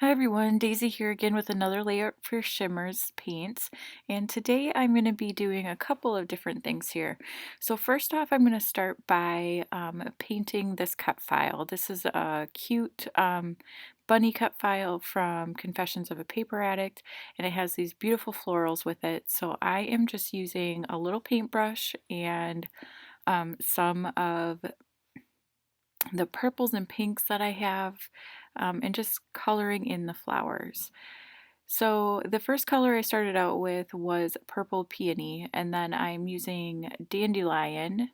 Hi everyone, Daisy here again with another layout for Shimmerz paints, and today I'm going to be doing a couple of different things here. So first off, I'm going to start by painting this cut file. This is a cute bunny cut file from Confessions of a Paper Addict, and it has these beautiful florals with it. So I am just using a little paintbrush and some of the purples and pinks that I have, and just coloring in the flowers. So the first color I started out with was Purple Peony, and then I'm using Dandelion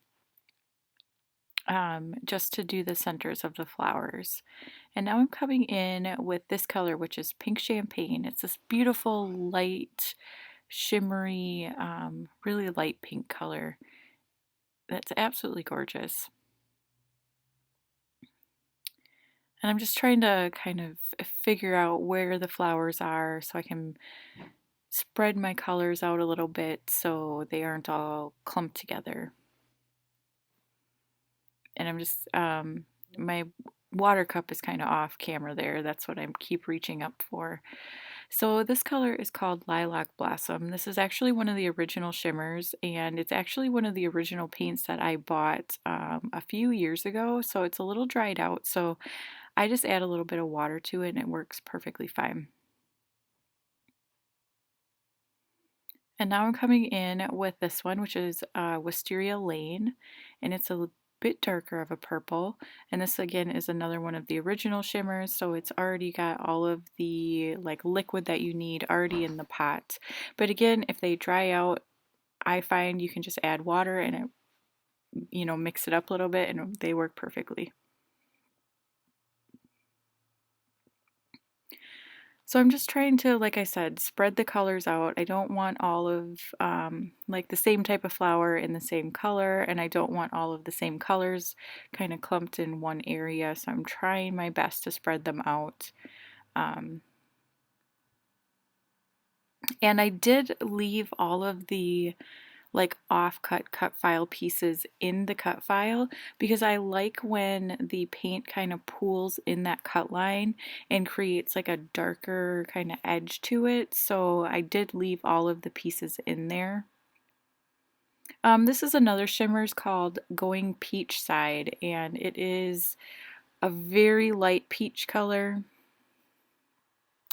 just to do the centers of the flowers. And now I'm coming in with this color, which is Pink Champagne. It's this beautiful, light, shimmery, really light pink color that's absolutely gorgeous. And I'm just trying to kind of figure out where the flowers are so I can spread my colors out a little bit so they aren't all clumped together. And I'm just, my water cup is kind of off camera there. That's what I keep reaching up for. So this color is called Lilac Blossom. This is actually one of the original Shimmerz, and it's actually one of the original paints that I bought a few years ago. So it's a little dried out. So I just add a little bit of water to it and it works perfectly fine. And now I'm coming in with this one, which is Wisteria Lane, and it's a bit darker of a purple. And this again is another one of the original Shimmerz, so it's already got all of the like liquid that you need already in the pot. But again, if they dry out, I find you can just add water and it, mix it up a little bit and they work perfectly. So I'm just trying to, like I said, spread the colors out. I don't want all of like the same type of flower in the same color, and I don't want all of the same colors kind of clumped in one area. So I'm trying my best to spread them out. And I did leave all of the like off-cut cut file pieces in the cut file because I like when the paint kind of pools in that cut line and creates like a darker kind of edge to it. So I did leave all of the pieces in there. This is another Shimmerz called Going Peach Side, and it is a very light peach color.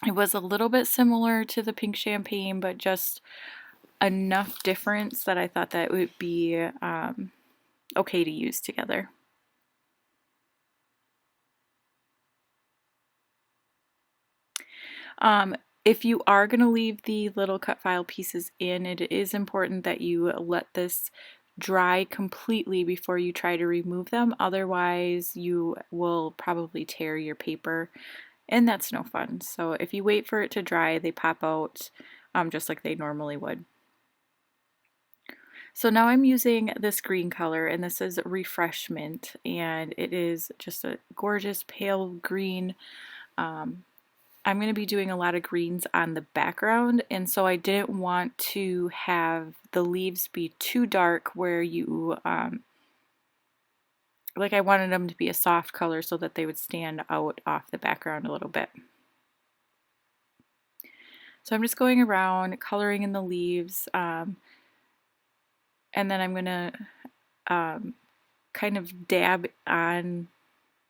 It was a little bit similar to the Pink Champagne, but just enough difference that I thought that it would be okay to use together. If you are going to leave the little cut file pieces in, it is important that you let this dry completely before you try to remove them. Otherwise, you will probably tear your paper, and that's no fun. So if you wait for it to dry, they pop out just like they normally would. So now I'm using this green color, and this is Refreshment, and it is just a gorgeous pale green. I'm going to be doing a lot of greens on the background, and so I didn't want to have the leaves be too dark where you, like I wanted them to be a soft color so that they would stand out off the background a little bit. So I'm just going around coloring in the leaves, and then I'm going to kind of dab on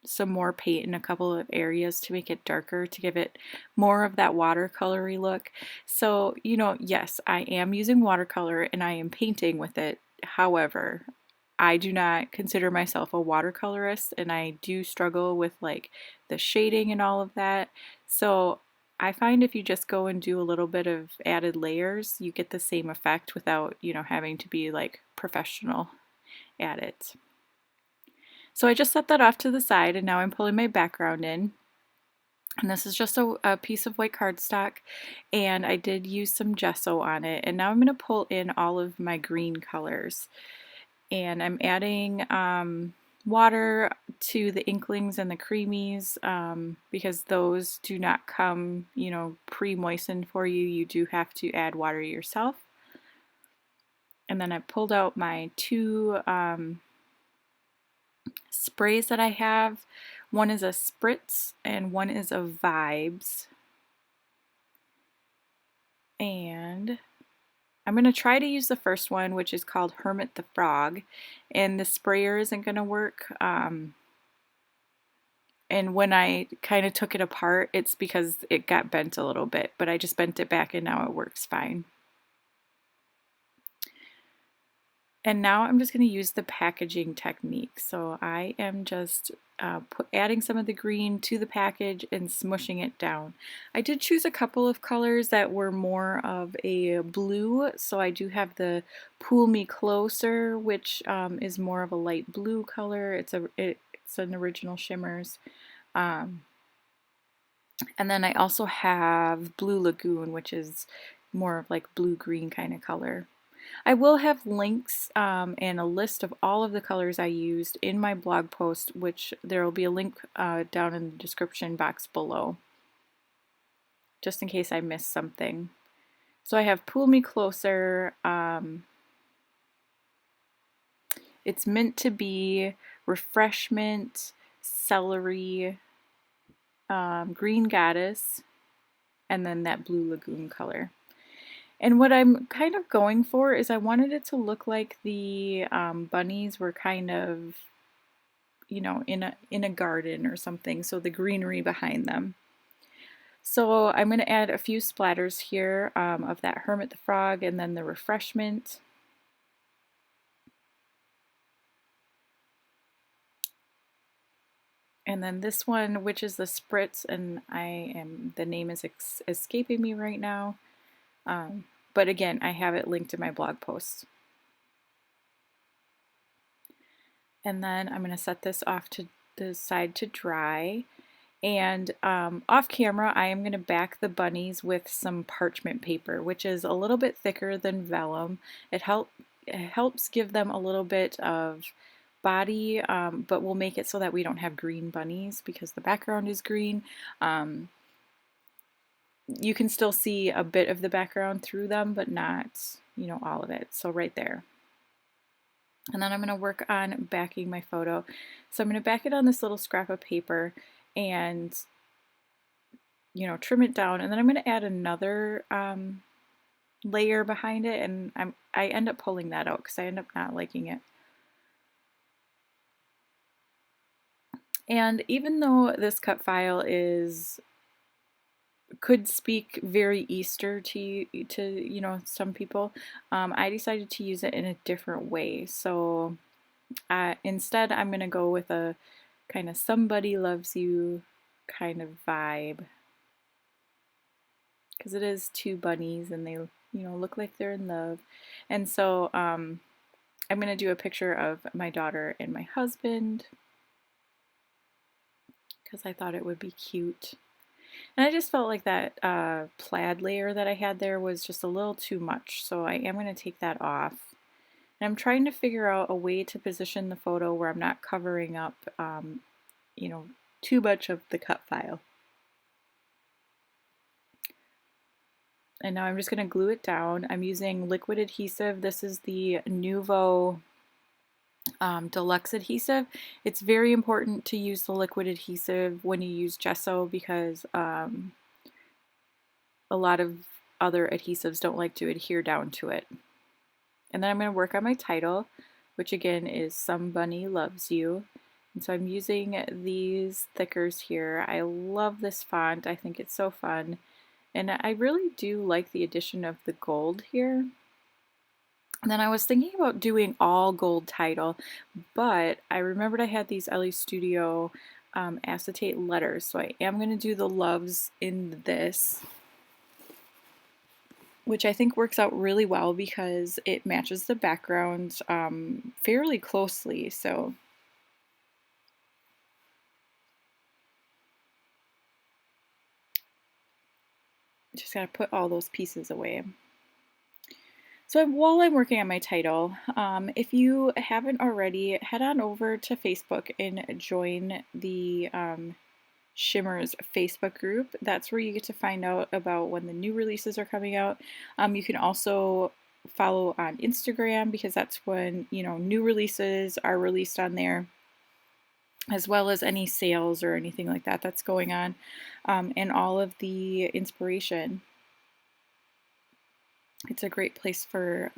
some more paint in a couple of areas to make it darker, to give it more of that watercolory look. So, yes, I am using watercolor and I am painting with it. However, I do not consider myself a watercolorist, and I do struggle with like the shading and all of that. So I find if you just go and do a little bit of added layers, you get the same effect without, having to be like professional at it. So I just set that off to the side, and now I'm pulling my background in. And this is just a piece of white cardstock, and I did use some gesso on it. And now I'm going to pull in all of my green colors. And I'm adding water to the Inklings and the Creamies because those do not come, pre-moistened for you. You do have to add water yourself. And then I pulled out my two sprays that I have. One is a Spritz and one is a Vibes. And I'm going to try to use the first one, which is called Hermit the Frog, and the sprayer isn't going to work. And when I kind of took it apart, it's because it got bent a little bit, but I just bent it back and now it works fine. And now I'm just going to use the packaging technique. So I am just adding some of the green to the package and smushing it down. I did choose a couple of colors that were more of a blue. So I do have the Pull Me Closer, which is more of a light blue color. It's an original Shimmerz. And then I also have Blue Lagoon, which is more of like blue-green kind of color. I will have links and a list of all of the colors I used in my blog post, which there will be a link down in the description box below, just in case I missed something. So I have Pull Me Closer. It's meant to be Refreshment, Celery, Green Goddess, and then that Blue Lagoon color. And what I'm kind of going for is I wanted it to look like the bunnies were kind of, you know, in a garden or something, so the greenery behind them. So I'm going to add a few splatters here of that Hermit the Frog and then the Refreshment. And then this one, which is the Spritz, and the name is escaping me right now. But again, I have it linked in my blog post. And then I'm going to set this off to the side to dry. And off camera, I am going to back the bunnies with some parchment paper, which is a little bit thicker than vellum. It helps give them a little bit of body, but we'll make it so that we don't have green bunnies because the background is green. You can still see a bit of the background through them, but not, you know, all of it. So right there. And then I'm going to work on backing my photo. So I'm going to back it on this little scrap of paper and, you know, trim it down. And then I'm going to add another layer behind it, and I end up pulling that out because I end up not liking it. And even though this cut file could speak very Easter to you know, some people, I decided to use it in a different way. So instead I'm going to go with a kind of Somebody Loves You kind of vibe, because it is two bunnies and they, you know, look like they're in love. And so I'm going to do a picture of my daughter and my husband because I thought it would be cute. And I just felt like that plaid layer that I had there was just a little too much, so I am going to take that off. And I'm trying to figure out a way to position the photo where I'm not covering up, you know, too much of the cut file. And now I'm just going to glue it down. I'm using liquid adhesive. This is the Nuvo Deluxe adhesive. It's very important to use the liquid adhesive when you use gesso because a lot of other adhesives don't like to adhere down to it. And then I'm going to work on my title, which again is Somebunny Loves You. And so I'm using these thickers here. I love this font. I think it's so fun. And I really do like the addition of the gold here. And then I was thinking about doing all gold title, but I remembered I had these LA Studio acetate letters, so I am going to do the loves in this, which I think works out really well because it matches the background fairly closely. So just got to put all those pieces away. So while I'm working on my title, if you haven't already, head on over to Facebook and join the Shimmerz Facebook group. That's where you get to find out about when the new releases are coming out. You can also follow on Instagram because that's when, you know, new releases are released on there, as well as any sales or anything like that that's going on, and all of the inspiration. It's a great place for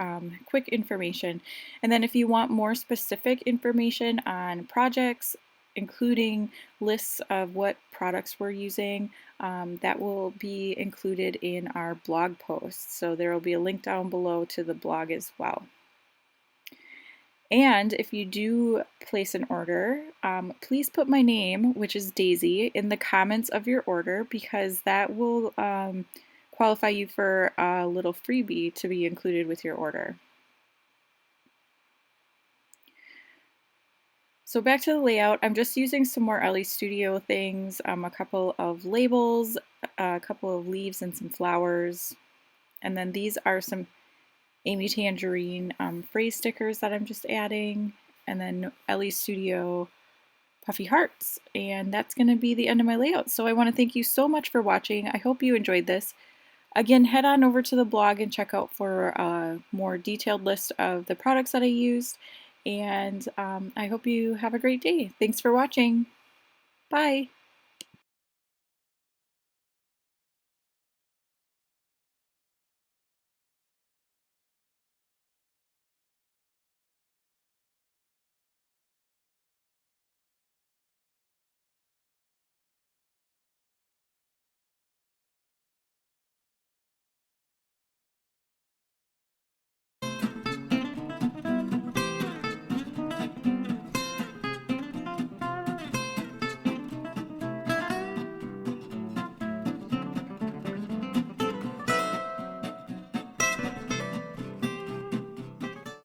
quick information. And then if you want more specific information on projects, including lists of what products we're using, that will be included in our blog post. So there will be a link down below to the blog as well. And if you do place an order, please put my name, which is Daisie, in the comments of your order, because that will qualify you for a little freebie to be included with your order. So back to the layout, I'm just using some more LE Studio things, a couple of labels, a couple of leaves and some flowers. And then these are some Amy Tangerine phrase stickers that I'm just adding, and then LE Studio puffy hearts. And that's going to be the end of my layout. So I want to thank you so much for watching. I hope you enjoyed this. Again, head on over to the blog and check out for a more detailed list of the products that I used. And I hope you have a great day. Thanks for watching. Bye.